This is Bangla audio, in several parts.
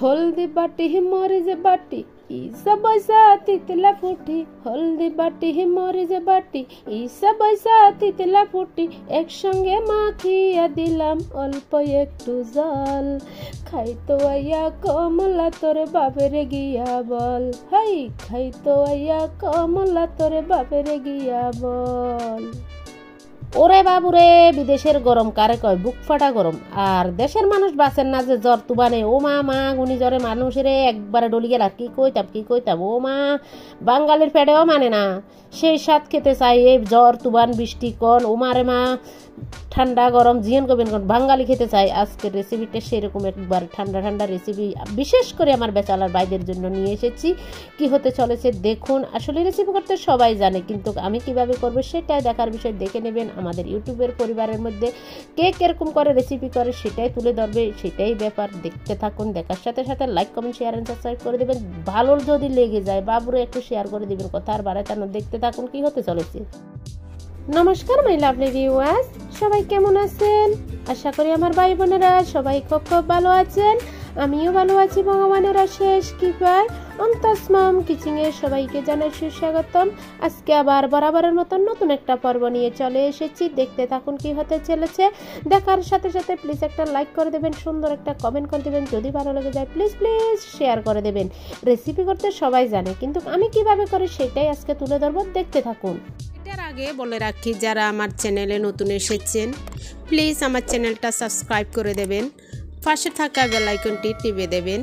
हल्दी बाटी मरीच बाटी ईसा बैसा तितला फुटी हल्दी बाटी मरीच बाटी ईसा बैसा तितला फुटी एकसंगे माखिया दिलाम अल्प एकटू जल खाइतो आइया कमला तोरे बापेरे गिया बल हाई खाइतो आइया कमला तोरे बापेरे गिया बल। ওরে বাবুরে বিদেশের গরম কারে কয় বুক ফাটা গরম আর দেশের মানুষ বাঁচেন না যে জ্বর তুবানে ও মা মা গুনি জ্বরে মানুষের একবারে ডলি গেল কি কইতাম ও মা বাঙালির পেটেও মানে না সেই স্বাদ খেতে চাই এই জ্বর তুবান বৃষ্টি কন ও মারে মা ঠান্ডা গরম জিয়ন করবেন কোন বাঙালি খেতে চাই। আজকের রেসিপিটা সেরকম একবার ঠান্ডা ঠান্ডা রেসিপি বিশেষ করে আমার বেচালার বাইদের জন্য নিয়ে এসেছি। কি হতে চলেছে দেখুন। আসলে রেসিপি করতে সবাই জানে কিন্তু আমি কিভাবে করব সেটাই দেখার বিষয় দেখে নেবেন। আমাদের ইউটিউবের পরিবারের মধ্যে কে কিরকম করে রেসিপি করে সেটাই তুলে ধরবে, সেটাই ব্যাপার। দেখতে থাকুন, দেখার সাথে সাথে like comment share and subscribe করে দেবেন। ভালো যদি লেগে যায় বাবুরে একটু শেয়ার করে দিবেন, কথা আর বাড়াতে না। দেখতে থাকুন কি হতে চলেছে। নমস্কার মাই লাভলি ভিউয়ার্স, সবাই কেমন আছেন? আশা করি আমার ভাই বোনেরা সবাই খুব ভালো আছেন। আমিও ভালো আছি ভগবানের অশেষ কৃপায়। অন্তসমাম কিচেনে সবাইকে জানাই সুস্বাগতম। আজকে আবার বরাবরের মতন নতুন একটা পর্ব নিয়ে চলে এসেছি। দেখতে থাকুন কি হতে চলেছে। দেখার সাথে সাথে প্লিজ একটা লাইক করে দেবেন, সুন্দর একটা কমেন্ট করে দেবেন। যদি ভালো লেগে যায় প্লিজ শেয়ার করে দেবেন। রেসিপি করতে সবাই জানে কিন্তু আমি কিভাবে করি সেটাই আজকে তুলে ধরবো। দেখতে থাকুন। এটার আগে বলে রাখি, যারা আমার চ্যানেলে নতুন এসেছেন প্লিজ আমার চ্যানেলটা সাবস্ক্রাইব করে দেবেন, পাশে থাকা বেল আইকনটি টিপে দেবেন।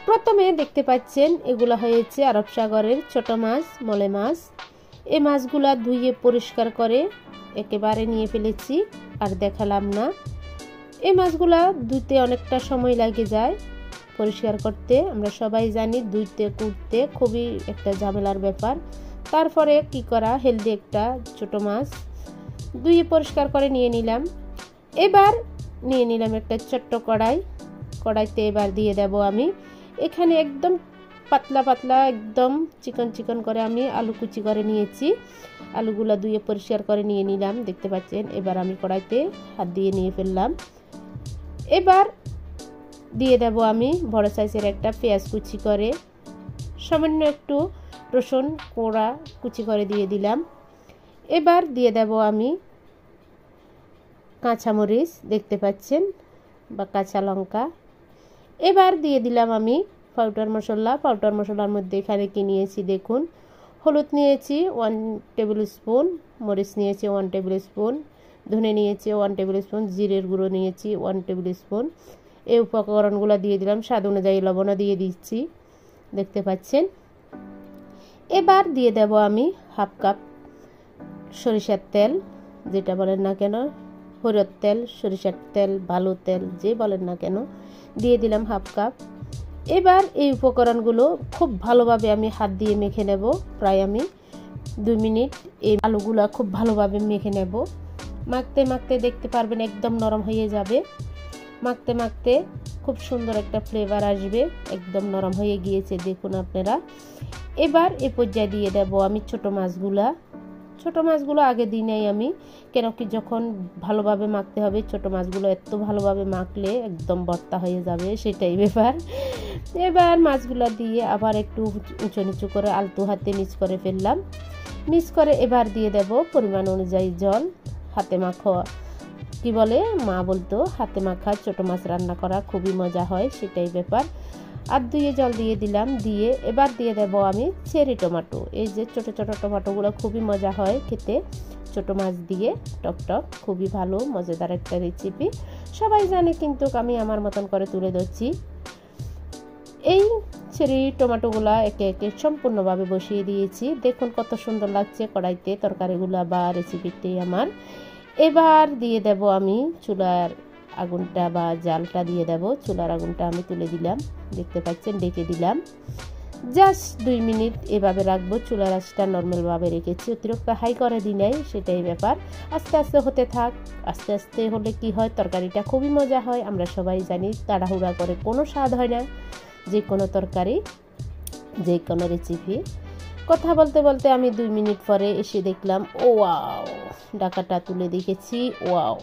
প্রথমে দেখতে পাচ্ছেন এগুলো হয়েছে আরব সাগরের ছোট মাছ, মলে মাছ। এই মাছগুলা ধুয়ে পরিষ্কার করে একেবারে নিয়ে ফেলেছি, আর দেখালাম না। এই মাছগুলা ধুতে অনেকটা সময় লাগে যায় পরিষ্কার করতে। আমরা সবাই জানি ধুইতে কুটতে খুবই একটা ঝামেলার ব্যাপার। তারপরে কি করা, হেলদি একটা ছোট মাছ ধুয়ে পরিষ্কার করে নিয়ে নিলাম। এবার নিয়ে নিলাম একটা ছোট্ট কড়াইতে এবার দিয়ে দেব আমি এখানে একদম পাতলা পাতলা একদম চিকন করে আমি আলু কুচি করে নিয়েছি। আলুগুলা ধুয়ে পরিষ্কার করে নিয়ে নিলাম, দেখতে পাচ্ছেন। এবার আমি কড়াইতে হাত দিয়ে নিয়ে ফেললাম। এবার দিয়ে দেব আমি বড় সাইজের একটা পেঁয়াজ কুচি করে, সামান্য একটু রসুন কোড়া কুচি করে দিয়ে দিলাম। এবার দিয়ে দেব আমি কাঁচামরিচ, দেখতে পাচ্ছেন, বা কাঁচা লঙ্কা। এবার দিয়ে দিলাম আমি পাউডার মশলার মধ্যে এখানে কি নিয়েছি দেখুন। হলুদ নিয়েছি 1 টেবিল স্পুন, মরিচ নিয়েছি 1 টেবিল স্পুন, ধনে নিয়েছি 1 টেবিল স্পুন, জিরের গুঁড়ো নিয়েছি 1 টেবিল স্পুন। এই উপকরণগুলো দিয়ে দিলাম, স্বাদ অনুযায়ী লবণও দিয়ে দিচ্ছি, দেখতে পাচ্ছেন। এবার দিয়ে দেব আমি হাফ কাপ সরিষার তেল, যেটা বলেন না কেন, হলুদ তেল, সরিষার তেল, ভালো তেল যে বলেন না কেন, দিয়ে দিলাম হাফ কাপ। এবার এই উপকরণগুলো খুব ভালোভাবে আমি হাত দিয়ে মেখে নেব। প্রায় আমি 2 মিনিট এই আলুগুলো খুব ভালোভাবে মেখে নেব। মাখতে মাখতে দেখতে পারবেন একদম নরম হয়ে যাবে। মাখতে মাখতে খুব সুন্দর একটা ফ্লেভার আসবে, একদম নরম হয়ে গিয়েছে দেখুন আপনারা। এবার এই পর্যায়ে দিয়ে দেব আমি ছোট মাছগুলো আগে দিই নাই আমি, কেন কি যখন ভালোভাবে মাখতে হবে ছোট মাছগুলো এত ভালোভাবে মাখলে একদম ভর্তা হয়ে যাবে, সেটাই ব্যাপার। এবার মাছগুলো দিয়ে আবার একটু উঁচু নিচু করে আলতু হাতে মিক্স করে ফেললাম। মিক্স করে এবার দিয়ে দেব পরিমাণ অনুযায়ী জল। হাতে মাখা কি বলে মা বলতো, হাতে মাখা ছোট মাছ রান্না করা খুবই মজা হয়, সেটাই ব্যাপার। আর ধুয়ে জল দিয়ে দিলাম। দিয়ে এবার দিয়ে দেব আমি চেরি টমেটো। এই যে ছোট ছোট টমেটোগুলো খুবই মজা হয় খেতে, ছোট মাছ দিয়ে টক খুবই ভালো মজাদার একটা রেসিপি, সবাই জানে কিন্তু আমি আমার মতন করে তুলে ধরছি। এই চেরি টমেটোগুলা একে একে সম্পূর্ণভাবে বসিয়ে দিয়েছি। দেখুন কত সুন্দর লাগছে কড়াইতে তরকারিগুলা বা রেসিপিটি আমার। এবার দিয়ে দেব আমি চুলার আগুনটা বা জালটা দিয়ে দেব। চুলার আগুনটা আমি তুলে দিলাম, দেখতে পাচ্ছেন, ডেকে দিলাম। জাস্ট 2 মিনিট এভাবে রাখবো। চুলার আঁচটা নর্মালভাবে রেখেছি, অতিরিক্ত হাই করে দিই নাই, সেটাই ব্যাপার। আস্তে আস্তে হতে থাক। আস্তে আস্তে হলে কি হয়, তরকারিটা খুবই মজা হয়। আমরা সবাই জানি তাড়াহুড়া করে কোনো স্বাদ হয় না, যে কোনো তরকারি, যে কোনো রেসিপি। কথা বলতে বলতে আমি 2 মিনিট পরে এসে দেখলাম ওয়াও, ঢাকাটা তুলে দেখেছি, ওয়াও,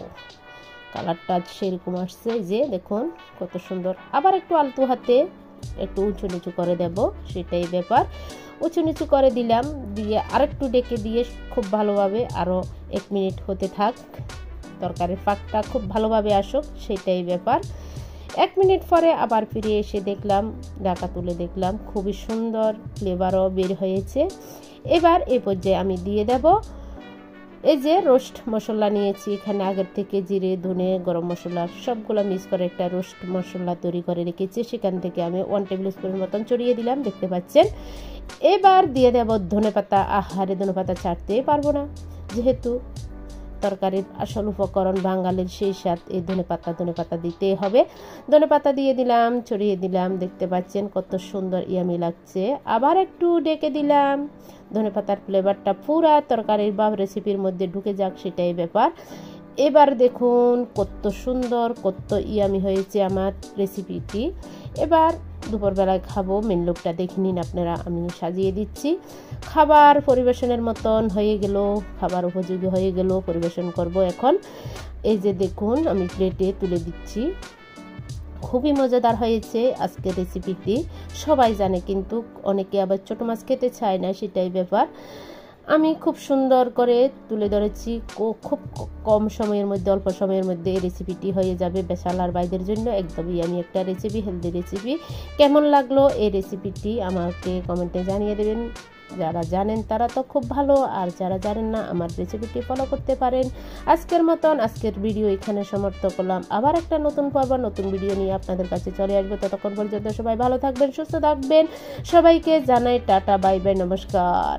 কালারটা সেরকম আসছে, যে দেখুন কত সুন্দর। আবার একটু আলতো হাতে একটু উঁচু নিচু করে দেব, সেটাই ব্যাপার। উঁচু নিচু করে দিলাম, দিয়ে আরেকটু ডেকে দিয়ে খুব ভালোভাবে আরও 1 মিনিট হতে থাক, তরকারির পাকটা খুব ভালোভাবে আসুক, সেটাই ব্যাপার। 1 মিনিট পরে আবার ফিরে এসে দেখলাম, ঢাকা তুলে দেখলাম খুবই সুন্দর ফ্লেভারও বের হয়েছে। এবার এই পর্যায়ে আমি দিয়ে দেব এই যে রোস্ট মশলা নিয়েছি এখানে, আগের থেকে জিরে ধনে গরম মশলা সবগুলো মিক্স করে একটা রোস্ট মশলা তৈরি করে রেখেছি, সেখান থেকে আমি 1 টেবিল স্পুনের মতন ছড়িয়ে দিলাম, দেখতে পাচ্ছেন। এবার দিয়ে দেব ধনেপাতা। আহারে ধনেপাতা ছাড়তেই পারবো না, যেহেতু তরকারির আসল উপকরণ বাঙালির সেই স্বাদ, এই ধনেপাতা দিতে হবে। ধনেপাতা দিয়ে দিলাম, ছড়িয়ে দিলাম, দেখতে পাচ্ছেন কত সুন্দর ইয়ামি লাগছে। আবার একটু ডেকে দিলাম, ধনেপাতার ফ্লেভারটা পুরা তরকারির বা রেসিপির মধ্যে ঢুকে যাক, সেটাই ব্যাপার। এবার দেখুন কত সুন্দর কত ইয়ামি হয়েছে আমার রেসিপিটি। এবার দুপুরবেলায় খাবো, মেন লুকটা দেখে নিন আপনারা, আমি সাজিয়ে দিচ্ছি। খাবার পরিবেশনের মতন হয়ে গেল, খাবার উপযোগী হয়ে গেল, পরিবেশন করব এখন। এই যে দেখুন আমি প্লেটে তুলে দিচ্ছি। খুবই মজাদার হয়েছে আজকের রেসিপিটি, সবাই জানে কিন্তু অনেকে আবার ছোটো মাছ খেতে চায় না, সেটাই ব্যাপার। আমি খুব সুন্দর করে তুলে ধরেছি, খুব কম সময়ের মধ্যে, অল্প সময়ের মধ্যে এই রেসিপিটি হয়ে যাবে ব্যাচেলর ভাইদের জন্য একদমই আমি একটা রেসিপি, হেলদি রেসিপি। কেমন লাগলো এই রেসিপিটি আমাকে কমেন্টে জানিয়ে দেবেন। যারা জানেন তারা তো খুব ভালো, আর যারা জানেন না আমার রেসিপিটি ফলো করতে পারেন। আজকের মতন আজকের ভিডিও এখানে সমাপ্ত করলাম। আবার একটা নতুন পর্ব নতুন ভিডিও নিয়ে আপনাদের কাছে চলে আসবো। ততক্ষণ পর্যন্ত সবাই ভালো থাকবেন, সুস্থ থাকবেন। সবাইকে জানাই টাটা, বাই বাই, নমস্কার।